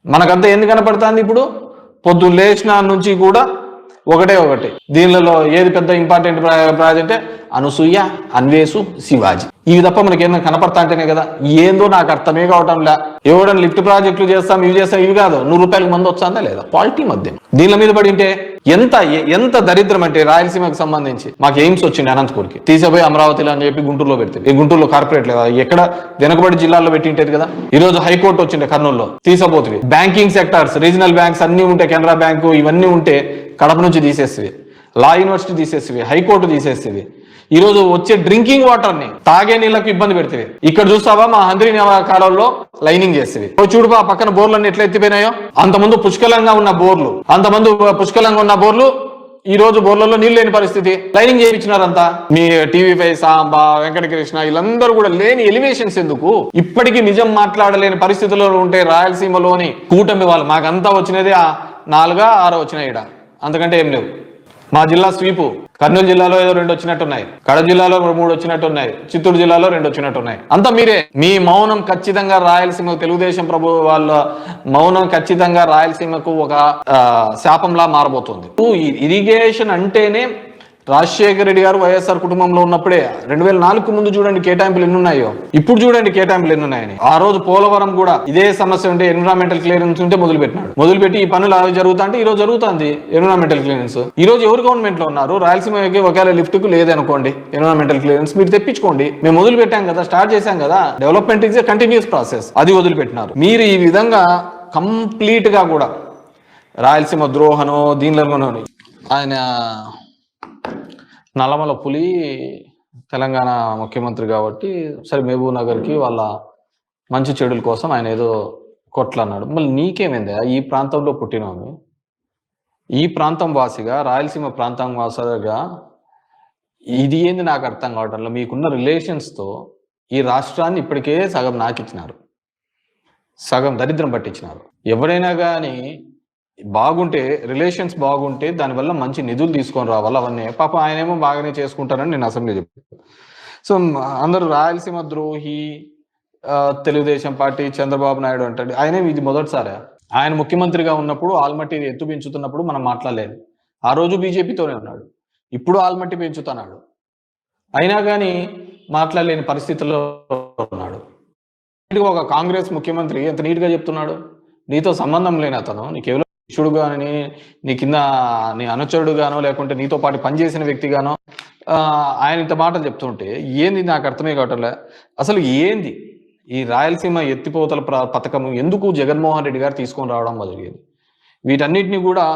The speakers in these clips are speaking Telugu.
మనకంతా ఎందుకు కనపడుతుంది? ఇప్పుడు పొద్దున్న లేచిన నుంచి కూడా ఒకటే దీనిలో ఏది పెద్ద ఇంపార్టెంట్ ప్రాజెక్టే అనసూయ, అన్వేషు, శివాజీ. ఇవి తప్ప మనకి ఏమైనా కనపడతా అంటేనే కదా. ఏందో నాకు అర్థమే కావటంలా. ఎవడన్నా లిఫ్ట్ ప్రాజెక్టులు చేస్తాం, ఇవి చేస్తాం, ఇవి కాదు. 100 రూపాయలకు మంది వస్తుందా లేదా? పాలిటీ మధ్య దీనిల మీద పడి ఉంటే ఎంత దరిద్రం అంటే రాయలసీమకు సంబంధించి మాకు ఎయిమ్స్ వచ్చింది అనంతపూర్కి, తీసిపోయి అమరావతిలో అని చెప్పి గుంటూరులో పెడితే, ఈ గుంటూరులో కార్పొరేట్ లేదా ఎక్కడ వెనకబడి జిల్లాల్లో పెట్టింటేది కదా. ఈ రోజు హైకోర్టు వచ్చిండే కర్నూలులో, తీసపోతుంది. బ్యాంకింగ్ సెక్టార్స్, రీజనల్ బ్యాంక్స్ అన్ని ఉంటే, కెనరా బ్యాంకు ఇవన్నీ ఉంటే కడప నుంచి తీసేస్తుంది, లా యూనివర్సిటీ తీసేస్తుంది, హైకోర్టు తీసేస్తుంది. ఈ రోజు వచ్చే డ్రింకింగ్ వాటర్ ని తాగే నీళ్లకు ఇబ్బంది పెడుతుంది. ఇక్కడ చూస్తావా మా హంద్రీ కాలంలో లైనింగ్ చేస్తుంది. చూడుబా పక్కన బోర్లన్నీ ఎట్లా ఎత్తిపోయినాయో. అంతమంది పుష్కలంగా ఉన్న బోర్లు ఈ రోజు బోర్లలో నీళ్ళు లేని పరిస్థితి. లైనింగ్ చేయించినారంతా. మీ టీవీ5 సాంబా, వెంకటకృష్ణ వీళ్ళందరూ కూడా లేని ఎలివేషన్స్ ఎందుకు? ఇప్పటికీ నిజం మాట్లాడలేని పరిస్థితుల్లో ఉంటే రాయలసీమలోని కూటమి వాళ్ళు మాకంతా వచ్చినది 4 6 వచ్చినాయి. అంతకంటే ఏం లేవు. మా జిల్లా స్వీపు కర్నూలు జిల్లాలో ఏదో 2 వచ్చినట్టున్నాయి, కడప జిల్లాలో 3 వచ్చినట్టున్నాయి, చిత్తూరు జిల్లాలో 2 వచ్చినట్టున్నాయి. అంతా మీరే. మీ మౌనం ఖచ్చితంగా రాయలసీమ, తెలుగుదేశం వాళ్ళ మౌనం ఖచ్చితంగా రాయలసీమకు ఒక శాపంలా మారబోతుంది. ఇరిగేషన్ అంటేనే రాజశేఖర రెడ్డి గారు వైఎస్ఆర్ కుటుంబంలో ఉన్నప్పుడే 2004 ముందు చూడండి కేటాయింపులు ఎన్ని ఉన్నాయో, ఇప్పుడు చూడండి కేటాయింపులు ఎన్ని ఉన్నాయని. ఆ రోజు పోలవరం కూడా ఇదే సమస్య ఉంటే ఎన్విరాన్మెంటల్ క్లియరెన్స్ ఉంటే మొదలుపెట్టి ఈ పనులు అవి జరుగుతా అంటే ఈ రోజు జరుగుతుంది ఎన్విరాన్మెంటల్ క్లియరెన్స్. ఈ రోజు ఎవరు గవర్నమెంట్ లో ఉన్నారు? రాయలసీమకి ఒకవేళ లిఫ్ట్ కు లేదనుకోండి ఎన్విరాన్మెంటల్ క్లియరెన్స్, మీరు తెప్పించుకోండి. మేము మొదలు పెట్టాం కదా, స్టార్ట్ చేశాం కదా. Development is a continuous process. అది వదిలిపెట్టినారు మీరు. ఈ విధంగా కంప్లీట్ గా కూడా రాయలసీమ ద్రోహనో దీనిలోనో ఆయన నల్లమల పులి తెలంగాణ ముఖ్యమంత్రి కాబట్టి సరే మహబూబ్ నగర్కి వాళ్ళ మంచి చెడుల కోసం ఆయన ఏదో కొట్లన్నాడు. మళ్ళీ నీకేమైందా? ఈ ప్రాంతంలో పుట్టినాము, ఈ ప్రాంతం వాసిగా, రాయలసీమ ప్రాంతం వాసిగా ఇది ఏంది నాకు అర్థం కావటంలో. మీకున్న రిలేషన్స్తో ఈ రాష్ట్రాన్ని ఇప్పటికే సగం నాకిచ్చినారు, సగం దరిద్రం పట్టించినారు. ఎవరైనా కానీ బాగుంటే, రిలేషన్స్ బాగుంటే దానివల్ల మంచి నిధులు తీసుకొని రావాలి. అవన్నీ పాపం ఆయనేమో బాగానే చేసుకుంటారని నేను అసెంబ్లీ చెప్పాను. సో అందరూ రాయలసీమ ద్రోహి, తెలుగుదేశం పార్టీ, చంద్రబాబు నాయుడు అంటాడు. ఆయనే ఇది మొదటిసారి. ఆయన ముఖ్యమంత్రిగా ఉన్నప్పుడు ఆల్మట్టి ఎత్తు పెంచుతున్నప్పుడు మనం మాట్లాడలేదు. ఆ రోజు బీజేపీతోనే ఉన్నాడు, ఇప్పుడు ఆల్మట్టి పెంచుతున్నాడు. అయినా కానీ మాట్లాడలేని పరిస్థితుల్లో ఉన్నాడు. ఒక కాంగ్రెస్ ముఖ్యమంత్రి ఎంత నీట్గా చెప్తున్నాడు. నీతో సంబంధం లేని అతను, నీకేవో శిష్యుడు కానీ, నీ కింద నీ అనుచరుడు గానో, లేకుంటే నీతో పాటు పనిచేసిన వ్యక్తి గానో ఆయన ఇంత మాటలు చెప్తుంటే ఏంది నాకు అర్థమే కావట్లే. అసలు ఏంది ఈ రాయలసీమ ఎత్తిపోతల పథకం ఎందుకు జగన్మోహన్ రెడ్డి గారు తీసుకొని రావడం మొదలయ్యేది? వీటన్నిటిని కూడా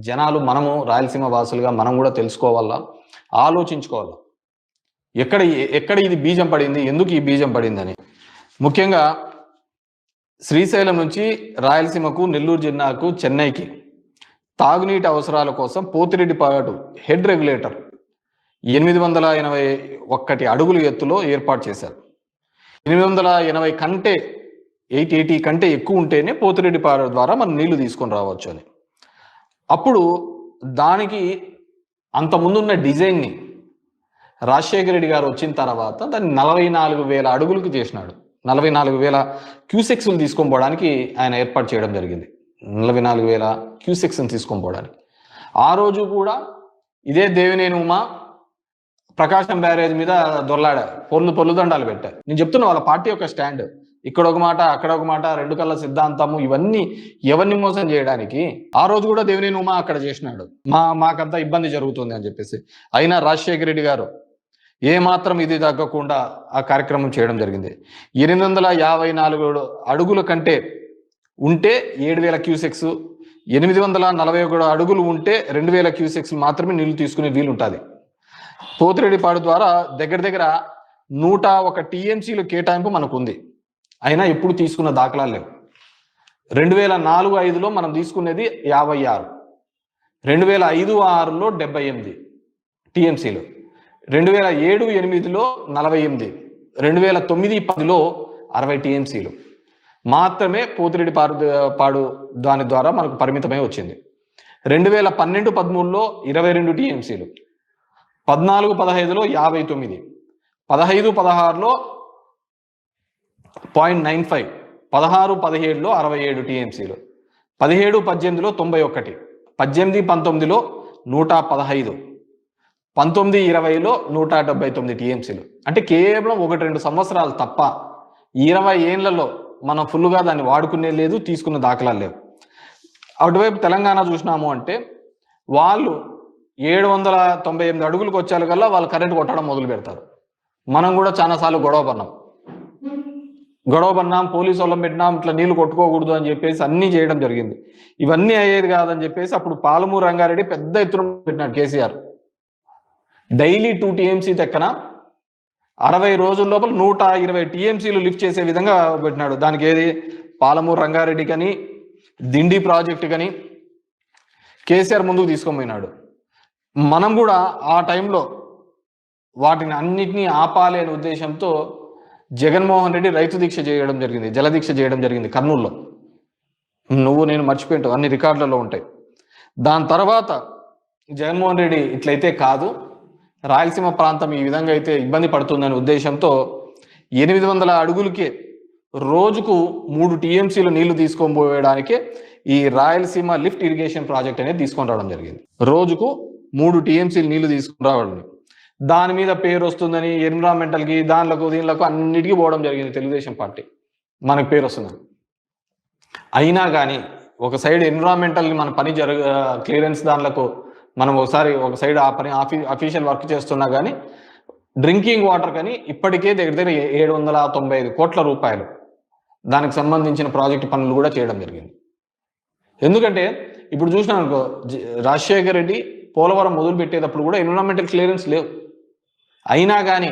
జనాలు, మనము రాయలసీమ వాసులుగా మనం కూడా తెలుసుకోవాలా, ఆలోచించుకోవాలా. ఎక్కడ ఇది బీజం పడింది, ఎందుకు ఈ బీజం పడిందని. ముఖ్యంగా శ్రీశైలం నుంచి రాయలసీమకు, నెల్లూరు జిల్లాకు, చెన్నైకి తాగునీటి అవసరాల కోసం పోతిరెడ్డిపాడు హెడ్ రెగ్యులేటర్ 881 అడుగుల ఎత్తులో ఏర్పాటు చేశారు. 880 కంటే 880 కంటే ఎక్కువ ఉంటేనే పోతిరెడ్డిపాడు ద్వారా మనం నీళ్లు తీసుకొని రావచ్చు అని. అప్పుడు దానికి అంతకుముందున్న డిజైన్ని రాజశేఖర రెడ్డి గారు వచ్చిన తర్వాత దాన్ని 44,000 అడుగులకు చేసినాడు. 44,000 క్యూసెక్స్లు తీసుకొని పోవడానికి ఆయన ఏర్పాటు చేయడం జరిగింది. 44,000 క్యూసెక్స్ని తీసుకొని పోవడానికి. ఆ రోజు కూడా ఇదే దేవినేని ఉమా ప్రకాశం బ్యారేజ్ మీద దొర్లాడా, పొర్లు దండాలు పెట్టారు. నేను చెప్తున్నా వాళ్ళ పార్టీ యొక్క స్టాండ్. ఇక్కడ ఒక మాట, అక్కడ ఒక మాట, 2 కళ్ళ సిద్ధాంతము, ఇవన్నీ ఎవరిని మోసం చేయడానికి. ఆ రోజు కూడా దేవినేని ఉమా అక్కడ చేసినాడు, మాకంతా ఇబ్బంది జరుగుతుంది అని చెప్పేసి. అయినా రాజశేఖర రెడ్డి గారు ఏమాత్రం ఇది తగ్గకుండా ఆ కార్యక్రమం చేయడం జరిగింది. 854 అడుగుల కంటే ఉంటే 7,000 క్యూసెక్స్, 841 అడుగులు ఉంటే 2,000 క్యూసెక్స్ మాత్రమే నీళ్లు తీసుకునే వీలుంటుంది. పోతిరెడ్డిపాడు ద్వారా దగ్గర 101 టీఎంసీలు కేటాయింపు మనకు ఉంది. అయినా ఎప్పుడు తీసుకున్న దాఖలాలు లేవు. 2004-05లో మనం తీసుకునేది 56, 2005-06లో 78 టీఎంసీలు, 2007-08లో 48, 2009-10లో 60 టీఎంసీలు మాత్రమే పోతిరెడ్డిపాడు దాని ద్వారా మనకు పరిమితమై వచ్చింది. 2012-13లో 22 టీఎంసీలు, 14-15లో 59, 15-16లో 0.95, 16-17లో 67 టీఎంసీలు, 17-18లో 91, 18-19లో 115, 19-20లో 179 టీఎంసీలు. అంటే కేవలం 1-2 సంవత్సరాలు తప్ప 20 ఏళ్లలో మనం ఫుల్గా దాన్ని వాడుకునే లేదు, తీసుకున్న దాఖలాలు లేవు. అటువైపు తెలంగాణ చూసినాము అంటే వాళ్ళు 798 అడుగులకు వచ్చారు కల్లా వాళ్ళు కరెంట్ కొట్టడం మొదలు పెడతారు. మనం కూడా చాలాసార్లు గొడవ పడినాం, పోలీసు వాళ్ళం పెట్టినాం, ఇట్లా నీళ్లు కొట్టుకోకూడదు అని చెప్పేసి అన్నీ చేయడం జరిగింది. ఇవన్నీ అయ్యేది కాదని చెప్పేసి అప్పుడు పాలమూరు రంగారెడ్డి పెద్ద ఎత్తున పెట్టినాడు కేసీఆర్. డైలీ 2 టీఎంసీ తెక్కన 60 రోజుల లోపల 120 టీఎంసీలు లిఫ్ట్ చేసే విధంగా పెట్టినాడు. దానికి ఏది పాలమూరు రంగారెడ్డి కానీ దిండి ప్రాజెక్టు కానీ కేసీఆర్ ముందుకు తీసుకొని పోయినాడు. మనం కూడా ఆ టైంలో వాటిని అన్నిటినీ ఆపాలి అనే ఉద్దేశంతో జగన్మోహన్ రెడ్డి రైతు దీక్ష చేయడం జరిగింది, జలదీక్ష చేయడం జరిగింది కర్నూలులో. నేను మర్చిపోయింటావు, అన్ని రికార్డులలో ఉంటాయి. దాని తర్వాత జగన్మోహన్ రెడ్డి ఇట్లయితే కాదు, రాయలసీమ ప్రాంతం ఈ విధంగా అయితే ఇబ్బంది పడుతుందనే ఉద్దేశంతో 800 అడుగులకే రోజుకు 3 టీఎంసీలు నీళ్లు తీసుకొని పోయడానికే ఈ రాయలసీమ లిఫ్ట్ ఇరిగేషన్ ప్రాజెక్ట్ అనేది తీసుకొని రావడం జరిగింది. రోజుకు 3 టీఎంసీలు నీళ్లు తీసుకుని రావడం, దాని మీద పేరు వస్తుందని ఎన్విరాన్మెంటల్కి దీనిలకు అన్నిటికీ పోవడం జరిగింది. తెలుగుదేశం పార్టీ మనకు పేరు వస్తుందని. అయినా కానీ ఒక సైడ్ ఎన్విరాన్మెంటల్కి మన పని క్లియరెన్స్ దానిలకు మనం ఒక సైడ్ ఆ పని అఫీషియల్ వర్క్ చేస్తున్నా కానీ డ్రింకింగ్ వాటర్ కానీ ఇప్పటికే దగ్గర 795 కోట్ల రూపాయలు దానికి సంబంధించిన ప్రాజెక్టు పనులు కూడా చేయడం జరిగింది. ఎందుకంటే ఇప్పుడు చూసినాం అనుకో, రాజశేఖర్ రెడ్డి పోలవరం మొదలు పెట్టేటప్పుడు కూడా ఎన్విరాన్మెంటల్ క్లియరెన్స్ లేవు. అయినా కానీ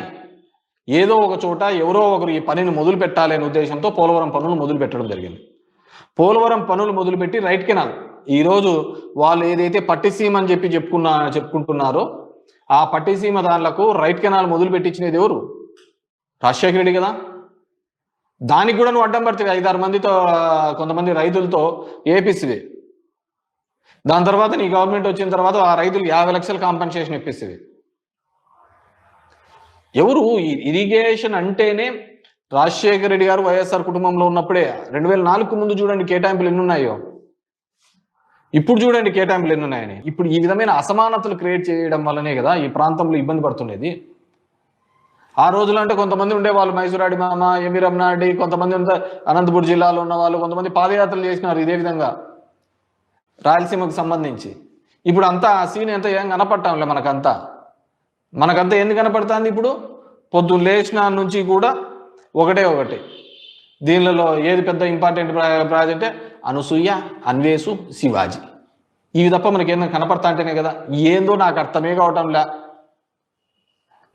ఏదో ఒక చోట ఎవరో ఒకరు ఈ పనిని మొదలు పెట్టాలి అనే ఉద్దేశంతో పోలవరం పనులు మొదలు పెట్టడం జరిగింది. పోలవరం పనులు మొదలుపెట్టి రైట్ కెనాల్ ఈరోజు వాళ్ళు ఏదైతే పట్టిసీమ అని చెప్పుకుంటున్నారో ఆ పట్టిసీమ దానిలకు రైట్ కెనాల్ మొదలు పెట్టించినది ఎవరు? రాజశేఖర రెడ్డి కదా. దానికి కూడా నువ్వు అడ్డం పడుతుంది 5-6 మందితో, కొంతమంది రైతులతో ఏపిస్తుంది. దాని తర్వాత నీ గవర్నమెంట్ వచ్చిన తర్వాత ఆ రైతులకు 50 లక్షల కాంపెన్సేషన్ ఇప్పిస్తుంది. ఎవరు? ఇరిగేషన్ అంటేనే రాజశేఖర రెడ్డి గారు వైఎస్ఆర్ కుటుంబంలో ఉన్నప్పుడే 2004 ముందు చూడండి కేటాయింపులు ఎన్ని ఉన్నాయో, ఇప్పుడు చూడండి కేటాయింపులు ఎన్ని ఉన్నాయని. ఇప్పుడు ఈ విధమైన అసమానతలు క్రియేట్ చేయడం వల్లనే కదా ఈ ప్రాంతంలో ఇబ్బంది పడుతుండేది. ఆ రోజులు అంటే కొంతమంది ఉండేవాళ్ళు, మైసూరాడి మామ, ఎంవి రమణారెడ్డి, కొంతమంది అనంతపురం జిల్లాలో ఉన్న వాళ్ళు, కొంతమంది పాదయాత్రలు చేసినారు ఇదే విధంగా రాయలసీమకు సంబంధించి. ఇప్పుడు అంతా ఆ సీన్ ఎంత ఏం కనపడటంలే మనకంతా ఎందుకు కనపడుతుంది? ఇప్పుడు పొద్దున్న లేచిన నుంచి కూడా ఒకటే దీనిలో ఏది పెద్ద ఇంపార్టెంట్ ప్రాజెక్టే? అనసూయ, అన్వేషు, శివాజీ. ఇవి తప్ప మనకి ఏదైనా కనపడతా అంటేనే కదా. ఏందో నాకు అర్థమే కావటంలా.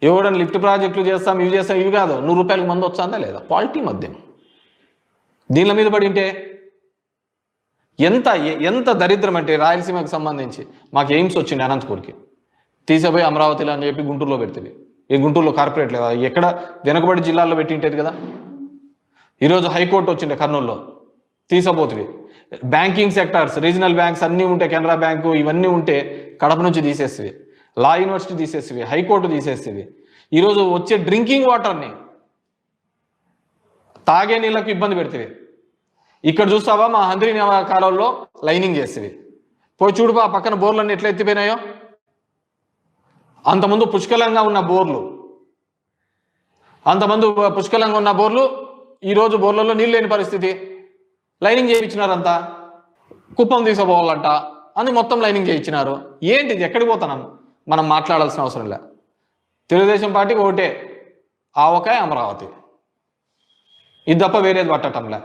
ఎవడని లిఫ్ట్ ప్రాజెక్టులు చేస్తాం, ఇవి చేస్తాం, ఇవి కాదు. 100 రూపాయలకు మంది వచ్చాందా లేదా? క్వాలిటీ మద్యం దీనిల మీద పడి ఉంటే ఎంత దరిద్రం అంటే రాయలసీమకు సంబంధించి మాకు ఎయిమ్స్ వచ్చింది అనంతపూర్కి, తీసిపోయి అమరావతిలో అని చెప్పి గుంటూరులో పెడుతుంది. ఈ గుంటూరులో కార్పొరేట్ లేదా? ఎక్కడ వెనుకబడి జిల్లాల్లో పెట్టింటేది కదా. ఈరోజు హైకోర్టు వచ్చిండే కర్నూలులో, తీసపోతుంది. బ్యాంకింగ్ సెక్టార్స్, రీజనల్ బ్యాంక్స్ అన్నీ ఉంటే, కెనరా బ్యాంకు ఇవన్నీ ఉంటే కడప నుంచి తీసేస్తుంది, లా యూనివర్సిటీ తీసేస్తుంది, హైకోర్టు తీసేస్తుంది. ఈరోజు వచ్చే డ్రింకింగ్ వాటర్ని తాగే నీళ్ళకు ఇబ్బంది పెడుతుంది. ఇక్కడ చూస్తావా మా హంద్రీ కాలంలో లైనింగ్ చేస్తుంది. పోయి చూడుపా పక్కన బోర్లన్నీ ఎట్లా ఎత్తిపోయినాయో. అంతకుముందు పుష్కలంగా ఉన్న బోర్లు ఈరోజు బోర్లలో నీళ్ళు లేని పరిస్థితి. లైనింగ్ చేయించినారంతా, కుప్పం తీసుకోవాలంట అని మొత్తం లైనింగ్ చేయించినారు. ఏంటిది? ఎక్కడికి పోతున్నాం? మనం మాట్లాడాల్సిన అవసరం లే. తెలుగుదేశం పార్టీకి ఒకటే, ఆవకాయ అమరావతి, ఇది తప్ప వేరేది పట్టటంలే.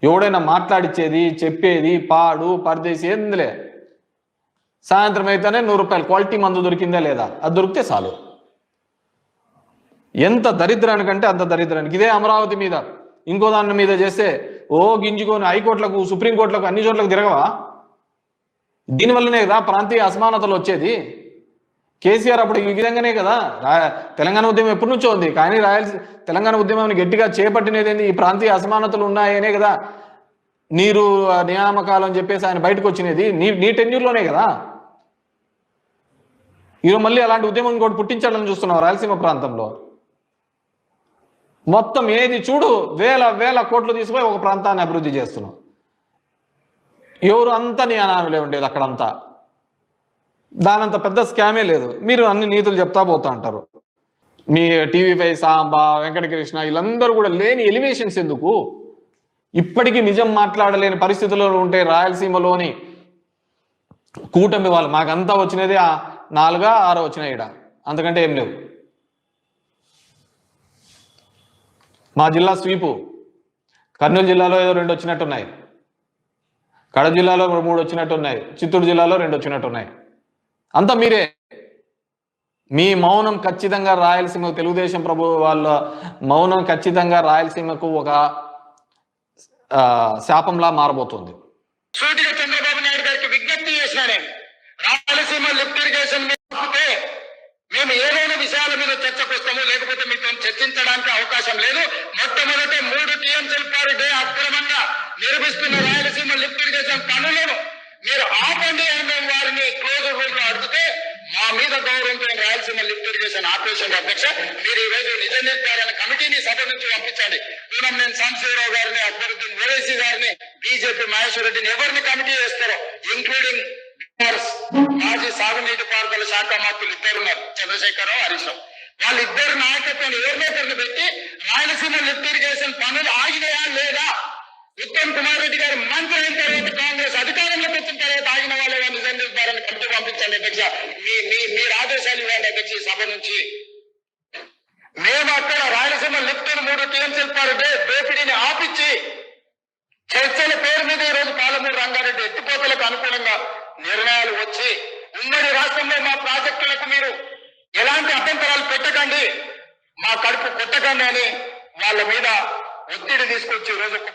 ఎవడైనా మాట్లాడిచ్చేది, చెప్పేది, పాడు పరదేశి ఏందిలే. సాయంత్రం అయితేనే 100 రూపాయలు క్వాలిటీ మందు దొరికిందా లేదా, అది దొరికితే చాలు. ఎంత దరిద్రానికంటే అంత దరిద్రానికి. ఇదే అమరావతి మీద ఇంకో దాని మీద చేస్తే గింజుకొని హైకోర్టులకు, సుప్రీంకోర్టులకు, అన్ని చోట్లకు తిరగవా? దీనివల్లనే కదా ప్రాంతీయ అసమానతలు వచ్చేది. కేసీఆర్ అప్పుడు ఈ విధంగానే కదా. తెలంగాణ ఉద్యమం ఎప్పటి నుంచో ఉంది, కానీ తెలంగాణ ఉద్యమాన్ని గట్టిగా చేపట్టినది ఈ ప్రాంతీయ అసమానతలు ఉన్నాయనే కదా. నీరు నియామకాలు అని చెప్పేసి ఆయన బయటకు వచ్చినది నీ టెన్యూర్లోనే కదా. ఈరోజు మళ్ళీ అలాంటి ఉద్యమం కూడా పుట్టించాలని చూస్తున్నావు రాయలసీమ ప్రాంతంలో. మొత్తం ఏది చూడు వేల కోట్లు తీసుకుపోయి ఒక ప్రాంతాన్ని అభివృద్ధి చేస్తున్నాం. ఎవరు అంతా నీ అనామలే ఉండేది అక్కడంతా. దానంత పెద్ద స్కామే లేదు. మీరు అన్ని నీతులు చెప్తా పోతా అంటారు. మీ టీవీ5 సాంబా, వెంకటకృష్ణ వీళ్ళందరూ కూడా లేని ఎలివేషన్స్ ఎందుకు? ఇప్పటికీ నిజం మాట్లాడలేని పరిస్థితుల్లో ఉంటే రాయలసీమలోని కూటమి వాళ్ళు మాకంతా వచ్చినది 4 6 వచ్చినాయి ఈడ, అంతకంటే ఏం లేవు. మా జిల్లా స్వీపు కర్నూలు జిల్లాలో ఏదో 2 వచ్చినట్టున్నాయి, కడప జిల్లాలో 3 వచ్చినట్టున్నాయి, చిత్తూరు జిల్లాలో 2 వచ్చినట్టున్నాయి. అంతా మీరే. మీ మౌనం ఖచ్చితంగా రాయలసీమ తెలుగుదేశం వాళ్ళ మౌనం ఖచ్చితంగా రాయలసీమకు ఒక శాపంలా మారబోతుంది. సూటిగా చంద్రబాబు నాయుడు గారికి విజ్ఞప్తి చేసినా నేను, రాయలసీమ లిఫ్ట్ ఇరిగేషన్ మేము ఏదైనా విషయాల మీద చర్చకు వస్తాము, లేకపోతే మీతో చర్చించడానికి అవకాశం లేదు. మొట్టమొదటి 3 టీఎంసీల పర్ డే అక్రమంగా నిర్మిస్తున్న రాయలసీమ లిఫ్ట్ ఇరిగేషన్ పనులను మీరు ఆపండి అని మేము వారిని క్లోజ్ రూమ్ లో అడిగితే, మా మీద గౌరవంతో రాయలసీమ లిఫ్ట్ ఇరిగేషన్ ఆపరేషన్ అధ్యక్ష మీరు ఈ రోజు నిజ నిర్ధారణ కమిటీని సభ నుంచి పంపించండి. నేను సాంబశివరావు గారిని, అక్బరుద్దీన్ ఓవైసీ గారిని, బీజేపీ మహేశ్వర్ రెడ్డిని ఎవరిని కమిటీ చేస్తారో, ఇంక్లూడింగ్ మాజీ సాగునీటి పారుదల శాఖ మంత్రులు 2 ఉన్నారు, చంద్రశేఖరరావు, హరీష్ రావు. వాళ్ళిద్దరు నాయకత్వాన్ని ఎవరినొకరిని పెట్టి రాయలసీమ లిఫ్ట్ ఇరిగేషన్ పనులు ఆగినాయా లేదా, ఉత్తమ్ కుమార్ రెడ్డి గారు మంత్రి అయిన తర్వాత కాంగ్రెస్ అధికారంలోకి వచ్చిన తర్వాత ఆగిన వాళ్ళే నిజ నిర్ధారణ కమిటీ పంపించండి అధ్యక్ష. మీరు ఆదేశాలు ఇవ్వండి అధ్యక్ష. సభ నుంచి మేము అక్కడ రాయలసీమ లిఫ్ట్ 3 టీఎంసీల పర్ డే దోపిడీని ఆపించి చర్చల పేరు మీద ఈ రోజు పాలమూరు రంగారెడ్డి ఎత్తిపోతలకు అనుకూలంగా నిర్ణయాలు వచ్చి ఉమ్మడి రాష్ట్రంలో మా ప్రాజెక్టులకు మీరు ఎలాంటి అభ్యంతరాలు పెట్టకండి, మా కడుపు కొట్టకండి అని వాళ్ళ మీద ఒత్తిడి తీసుకొచ్చి ఈ రోజు ఒక